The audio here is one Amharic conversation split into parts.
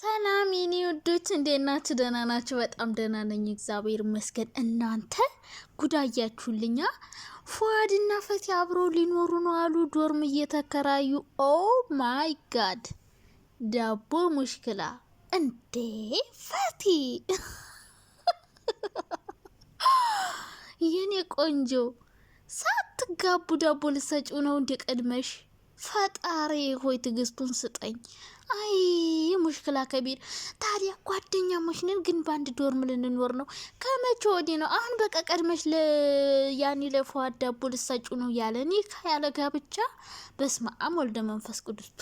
ሰላም የኔ ውዶች እንዴት ናችሁ? ደህና ናችሁ? በጣም ደህና ነኝ፣ እግዚአብሔር ይመስገን። እናንተ ጉዳያችሁልኛ ፉአድና ፈቲ አብረው ሊኖሩ ነው አሉ፣ ዶርም እየተከራዩ። ኦ ማይ ጋድ ዳቦ ሙሽክላ እንዴ! ፈቲ የኔ ቆንጆ ሳትጋቡ ዳቦ ልሰጪው ነው እንደ ቀድመሽ? ፈጣሪ ሆይ ትግስቱን ስጠኝ። አይ ሙሽክላ ከቢር። ታዲያ ጓደኛሞች ነን ግን በአንድ ዶርም ልንኖር ነው። ከመቼ ወዲህ ነው አሁን? በቃ ቀድመሽ ያኔ ለፉአድ ዳቦ ልሰጪው ነው ያለ ኒካ ያለ ጋብቻ። በስመ አብ ወልደ መንፈስ ቅዱስቱ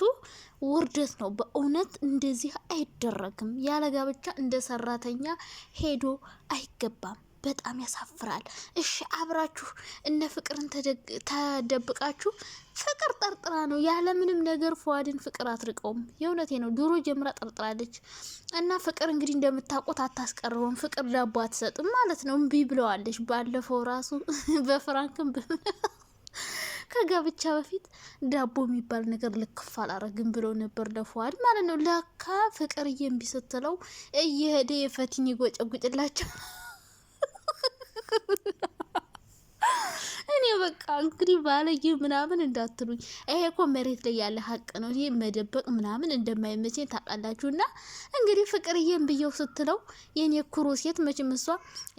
ውርደት ነው በእውነት። እንደዚህ አይደረግም። ያለ ጋብቻ እንደ ሰራተኛ ሄዶ አይገባም። በጣም ያሳፍራል። እሺ አብራችሁ እነ ፍቅርን ተደብቃችሁ ፍቅር ጠርጥራ ነው ያለ ምንም ነገር ፉአድን ፍቅር አትርቀውም። የእውነቴ ነው። ድሮ ጀምራ ጠርጥራለች እና ፍቅር እንግዲህ እንደምታውቁት አታስቀርበውም። ፍቅር ዳቦ አትሰጥም ማለት ነው። እምቢ ብለዋለች። ባለፈው ራሱ በፍራንክም ከጋብቻ በፊት ዳቦ የሚባል ነገር ልክፍ አላረግም ብሎ ነበር ለፉአድ ማለት ነው። ለካ ፍቅር እምቢ ስትለው እየሄደ የፈቲን ይጎጨጉጭላቸው። እኔ በቃ እንግዲህ ባለጌ ምናምን እንዳትሉኝ፣ ይሄ እኮ መሬት ላይ ያለ ሀቅ ነው። ይሄ መደበቅ ምናምን እንደማይመቸኝ ታውቃላችሁ። እና እንግዲህ ፍቅርዬን ብየው ስትለው የኔ ኩሩ ሴት መቼም እሷ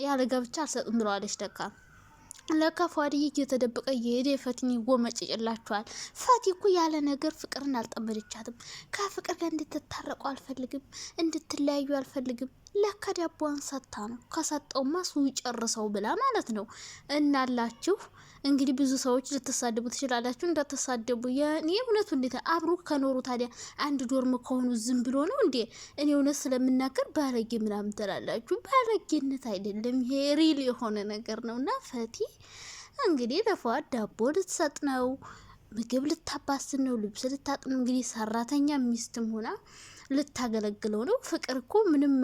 ያለ ጋብቻ አልሰጥም ብለዋለች። ለካ ፉአድዬ እየተደበቀ እየሄደ የፈቲን ይጎመጭጭላችኋል። ፈቲ እኮ ያለ ነገር ፍቅርን አልጠመደቻትም። ከፍቅር ጋር እንድትታረቁ አልፈልግም፣ እንድትለያዩ አልፈልግም። ለካ ዳቦን ሰታ ነው። ከሰጠውማ ሱ ጨርሰው ብላ ማለት ነው። እናላችሁ እንግዲህ ብዙ ሰዎች ልትሳደቡ ትችላላችሁ። እንዳትሳደቡ። የኔ እውነቱ እንዴት አብሮ ከኖሩ ታዲያ አንድ ዶርም ከሆኑ ዝም ብሎ ነው እንዴ? እኔ እውነት ስለምናገር ባለጌ ምናምን ትላላችሁ። ባለጌነት አይደለም ይሄ ሪል የሆነ ነገር ነው። እና ፈቲ እንግዲህ ለፉአድ ዳቦ ልትሰጥ ነው፣ ምግብ ልታባስን ነው፣ ልብስ ልታጥን። እንግዲህ ሰራተኛ ሚስትም ሆና ልታገለግለው ነው። ፍቅር እኮ ምንም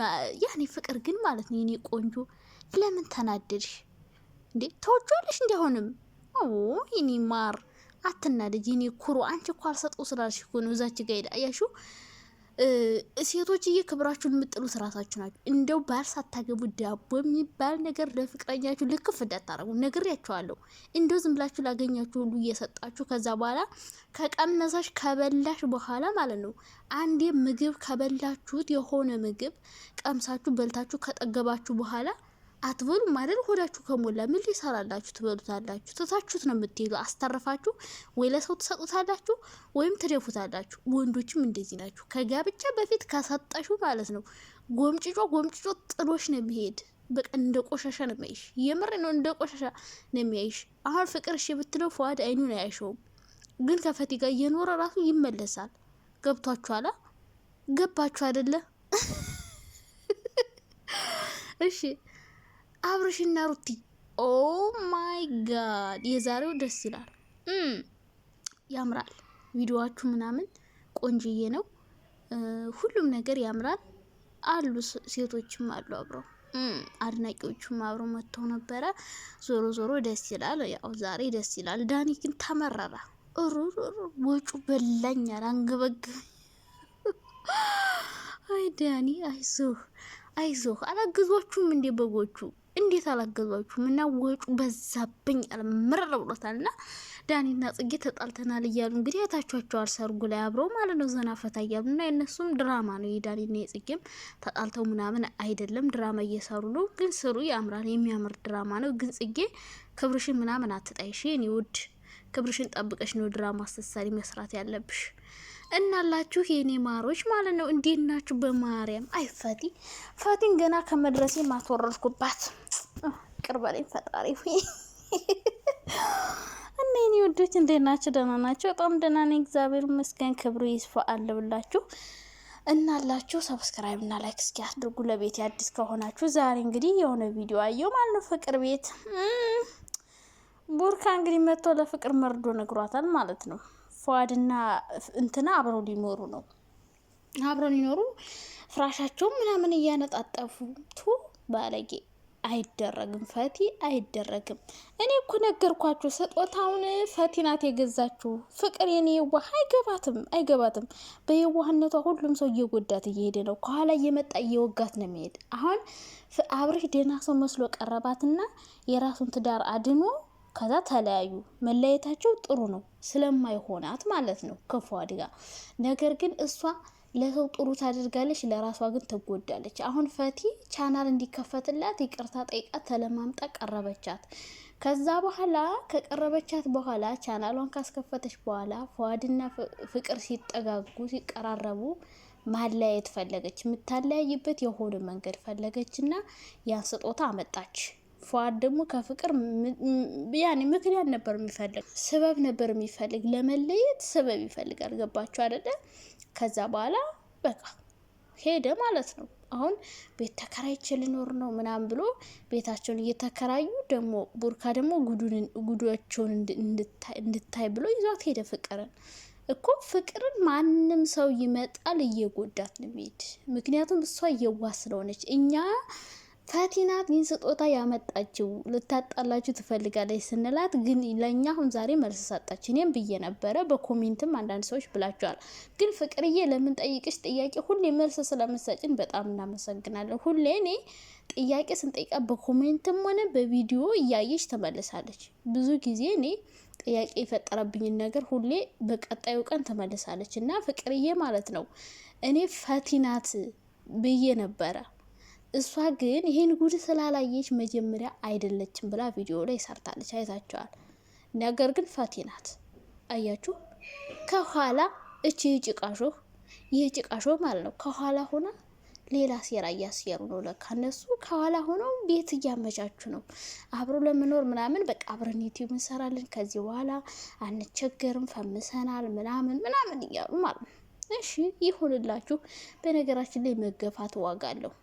ያኔ ፍቅር ግን ማለት ነው የኔ ቆንጆ ለምን ተናደድሽ እንዴ? ተወጇለሽ እንዲሆንም የኔ ማር አትናደጅ የኔ ኩሩ። አንቺ እኮ አልሰጠው ስላልሽ እኮ ነው እዛች ጋር ሄዳ አያሹ። ሴቶችዬ ክብራችሁን የምጥሉት ራሳችሁ ናችሁ። እንደው ባል ሳታገቡ ዳቦ የሚባል ነገር ለፍቅረኛችሁ ልክፍ እንዳታረጉ ነግሬያችኋለሁ። እንደው ዝም ብላችሁ ላገኛችሁ ሁሉ እየሰጣችሁ ከዛ በኋላ ከቀመሳሽ ከበላሽ በኋላ ማለት ነው አንዴ ምግብ ከበላችሁት የሆነ ምግብ ቀምሳችሁ በልታችሁ ከጠገባችሁ በኋላ አትበሉም ማለት ሆዳችሁ ከሞላ ምን ሊሰራላችሁ? ትበሉታላችሁ። ትታችሁት ነው የምትሄዱ። አስተርፋችሁ ወይ ለሰው ትሰጡታላችሁ ወይም ትደፉታላችሁ። ወንዶችም እንደዚህ ናችሁ። ከጋብቻ በፊት ከሰጠሹ ማለት ነው ጎምጭጮ ጥሎሽ ነው የሚሄድ። በቃ እንደ ቆሻሻ ነው የሚያይሽ። የምር ነው እንደ ቆሻሻ ነው የሚያይሽ። አሁን ፍቅር እሺ ብትለው ፉአድ አይኑን አያሸውም፣ ግን ከፈቲ ጋር እየኖረ ራሱ ይመለሳል። ገብቷችኋላ? ገባችሁ አይደለ? እሺ አብርሽና ሩቲ ኦ ማይ ጋድ የዛሬው ደስ ይላል፣ ያምራል። ቪዲዮዋችሁ ምናምን ቆንጅዬ ነው፣ ሁሉም ነገር ያምራል። አሉ ሴቶችም አሉ አብረው፣ አድናቂዎቹም አብረው መጥተው ነበረ። ዞሮ ዞሮ ደስ ይላል። ያው ዛሬ ደስ ይላል። ዳኒ ግን ተመረረ። ወጩ በላኛል፣ አንገበግ። አይ ዳኒ አይዞህ አላገዟችሁም እንዴ? በጎቹ እንዴት አላገዟችሁም? እና ወጩ በዛብኝ አልመረረ ብሎታል። እና ዳኒና ጽጌ ተጣልተናል እያሉ እንግዲህ የታችኋቸዋል፣ ሰርጉ ላይ አብረው ማለት ነው ዘና ፈታ እያሉ። እና የእነሱም ድራማ ነው፣ የዳኒና የጽጌም ተጣልተው ምናምን አይደለም፣ ድራማ እየሰሩ ነው። ግን ስሩ፣ ያምራል፣ የሚያምር ድራማ ነው። ግን ጽጌ ክብርሽን ምናምን አትጣይሽ የኔ ውድ፣ ክብርሽን ጠብቀሽ ነው ድራማ ስትሰሪ መስራት ያለብሽ። እናላችሁ የኔ ማሮች ማለት ነው። እንዴት ናችሁ? በማርያም አይ ፈቲን ገና ከመድረሴ ማትወረድኩባት ቅርበለኝ ፈጣሪ ሆይ። እና የኔ ወዶች እንዴት ናችሁ? ደህና ናችሁ? በጣም ደህና ነኝ እግዚአብሔር ይመስገን። ክብሩ ይስፋ አለብላችሁ። እናላችሁ ሰብስክራይብ እና ላይክ እስኪ አድርጉ ለቤት አዲስ ከሆናችሁ። ዛሬ እንግዲህ የሆነ ቪዲዮ አየሁ ማለት ነው። ፍቅር ቤት ቡርካ እንግዲህ መጥቶ ለፍቅር መርዶ ነግሯታል ማለት ነው። ፉአድና እንትና አብረው ሊኖሩ ነው። አብረው ሊኖሩ ፍራሻቸው ምናምን እያነጣጠፉ ባለጌ አይደረግም፣ ፈቲ አይደረግም። እኔ እኮ ነገርኳችሁ፣ ስጦታውን ፈቲ ናት የገዛችሁ። ፍቅር የኔ የዋህ አይገባትም። በየዋህነቷ ሁሉም ሰው እየጎዳት እየሄደ ነው። ከኋላ እየመጣ እየወጋት ነው የሚሄድ። አሁን አብርሽ ደህና ሰው መስሎ ቀረባትና የራሱን ትዳር አድኖ ከዛ ተለያዩ። መለየታቸው ጥሩ ነው ስለማይሆናት ማለት ነው ክፉ አድጋ። ነገር ግን እሷ ለሰው ጥሩ ታደርጋለች፣ ለራሷ ግን ትጎዳለች። አሁን ፈቲ ቻናል እንዲከፈትላት ይቅርታ ጠይቃት ተለማምጣ ቀረበቻት። ከዛ በኋላ ከቀረበቻት በኋላ ቻናሏን ካስከፈተች በኋላ ፏድና ፍቅር ሲጠጋጉ ሲቀራረቡ ማለያየት ፈለገች። የምታለያይበት የሆነ መንገድ ፈለገችና ያን ስጦታ አመጣች። ፏድ ደግሞ ከፍቅር ያኔ ምክንያት ነበር የሚፈልግ፣ ስበብ ነበር የሚፈልግ፣ ለመለየት ስበብ ይፈልጋል። ገባችሁ አይደለ? ከዛ በኋላ በቃ ሄደ ማለት ነው። አሁን ቤት ተከራይቼ ልኖር ነው ምናምን ብሎ ቤታቸውን እየተከራዩ ደግሞ ቡርካ ደግሞ ጉዳቸውን እንድታይ ብሎ ይዟት ሄደ። ፍቅርን እኮ ፍቅርን ማንም ሰው ይመጣል እየጎዳት ነው የሚሄድ። ምክንያቱም እሷ እየዋህ ስለሆነች እኛ ፈቲናት ግን ስጦታ ያመጣችው ልታጣላችሁ ትፈልጋለች ስንላት ግን ለኛ አሁን ዛሬ መልስ ሰጣች። እኔም ብዬ ነበረ፣ በኮሜንትም አንዳንድ ሰዎች ብላችኋል። ግን ፍቅርዬ ለምን ጠይቅሽ ጥያቄ ሁሌ መልስ ስለምሰጭን በጣም እናመሰግናለን። ሁሌ እኔ ጥያቄ ስንጠይቃ በኮሜንትም ሆነ በቪዲዮ እያየች ተመልሳለች። ብዙ ጊዜ እኔ ጥያቄ የፈጠረብኝን ነገር ሁሌ በቀጣዩ ቀን ተመልሳለች። እና ፍቅርዬ ማለት ነው እኔ ፈቲናት ብዬ ነበረ። እሷ ግን ይሄን ጉድ ስላላየች መጀመሪያ አይደለችም ብላ ቪዲዮ ላይ ሰርታለች፣ አይታችኋል። ነገር ግን ፈቲ ናት። አያችሁ፣ ከኋላ እቺ ጭቃሾ ማለት ነው ከኋላ ሆና ሌላ ሴራ እያስየሩ ነው። ለካ እነሱ ከኋላ ሆነው ቤት እያመቻቹ ነው፣ አብሮ ለመኖር ምናምን። በቃ አብረን ዩቲዩብ እንሰራለን፣ ከዚህ በኋላ አንቸገርም፣ ፈምሰናል ምናምን እያሉ ማለት ነው። እሺ ይሁንላችሁ። በነገራችን ላይ መገፋት ዋጋ አለው።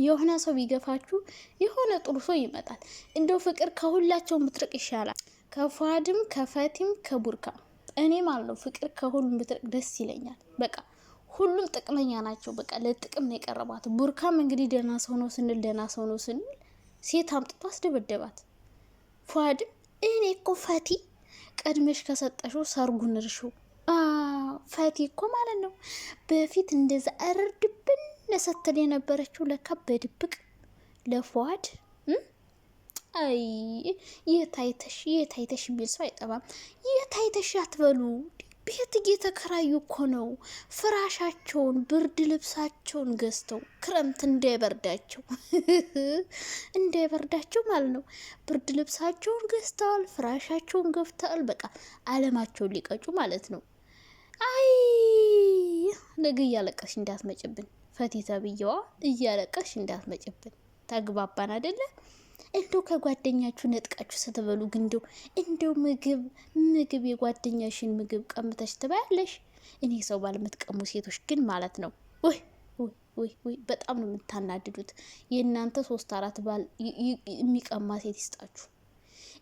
የሆነ ሰው ቢገፋችሁ የሆነ ጥሩ ሰው ይመጣል። እንደው ፍቅር ከሁላቸው ምትርቅ ይሻላል፣ ከፏድም ከፈቲም ከቡርካ። እኔ ማለት ነው ፍቅር ከሁሉም ምትርቅ ደስ ይለኛል። በቃ ሁሉም ጥቅመኛ ናቸው። በቃ ለጥቅም ነው የቀረባት። ቡርካም እንግዲህ ደህና ሰው ነው ስንል ሴት አምጥቶ አስደበደባት። ፏድም እኔ እኮ ፈቲ ቀድመሽ ከሰጠሽው ሰርጉን እርሹ። ፈቲ እኮ ማለት ነው በፊት እንደዛ እርድብን ለሰተል የነበረችው ለካ በድብቅ ለፏድ አይ የታይተሽ የሚል ሰው አይጠባም። የታይተሽ አትበሉ። ቤት እየተከራዩ እኮ ነው። ፍራሻቸውን ብርድ ልብሳቸውን ገዝተው ክረምት እንዳይበርዳቸው ማለት ነው። ብርድ ልብሳቸውን ገዝተዋል፣ ፍራሻቸውን ገፍተዋል። በቃ አለማቸውን ሊቀጩ ማለት ነው። አይ ነገ እያለቀሽ እንዳትመጭብን ፈቲ ተብዬዋ፣ እያለቀሽ እንዳትመጭብን። ተግባባን አይደለ? እንደው ከጓደኛችሁ ነጥቃችሁ ስትበሉ ግን እንደው ምግብ የጓደኛሽን ምግብ ቀምተሽ ትበያለሽ። እኔ ሰው ባልምትቀሙ ሴቶች ግን ማለት ነው ወይ በጣም ነው የምታናድዱት። የእናንተ 3-4 ባል የሚቀማ ሴት ይስጣችሁ።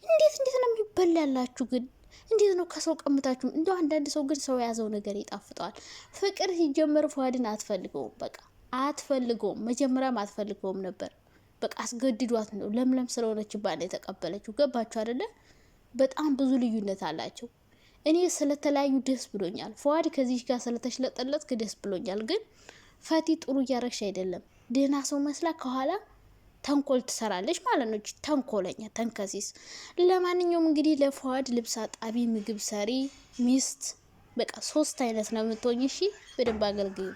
እንዴት ነው የሚበላላችሁ ግን? እንዴት ነው ከሰው ቀምታችሁ? እንደው አንዳንድ ሰው ግን ሰው የያዘው ነገር ይጣፍጠዋል። ፍቅር ሲጀመር ፏድን አትፈልገውም። በቃ አትፈልገውም። መጀመሪያም አትፈልገውም ነበር። በቃ አስገድዷት ነው። ለምለም ስለሆነች ባለ የተቀበለችው። ገባችሁ አይደለ? በጣም ብዙ ልዩነት አላቸው። እኔ ስለተለያዩ ደስ ብሎኛል። ፏድ ከዚህ ጋር ስለተሽለጠለጥክ ደስ ብሎኛል። ግን ፈቲ ጥሩ እያረግሽ አይደለም። ደህና ሰው መስላ ከኋላ ተንኮል ትሰራለች ማለት ነው። ተንኮለኛ ተንከሲስ። ለማንኛውም እንግዲህ ለፏድ ልብስ አጣቢ፣ ምግብ ሰሪ፣ ሚስት በቃ 3 አይነት ነው የምትሆኝ። እሺ በደንብ አገልግዩ።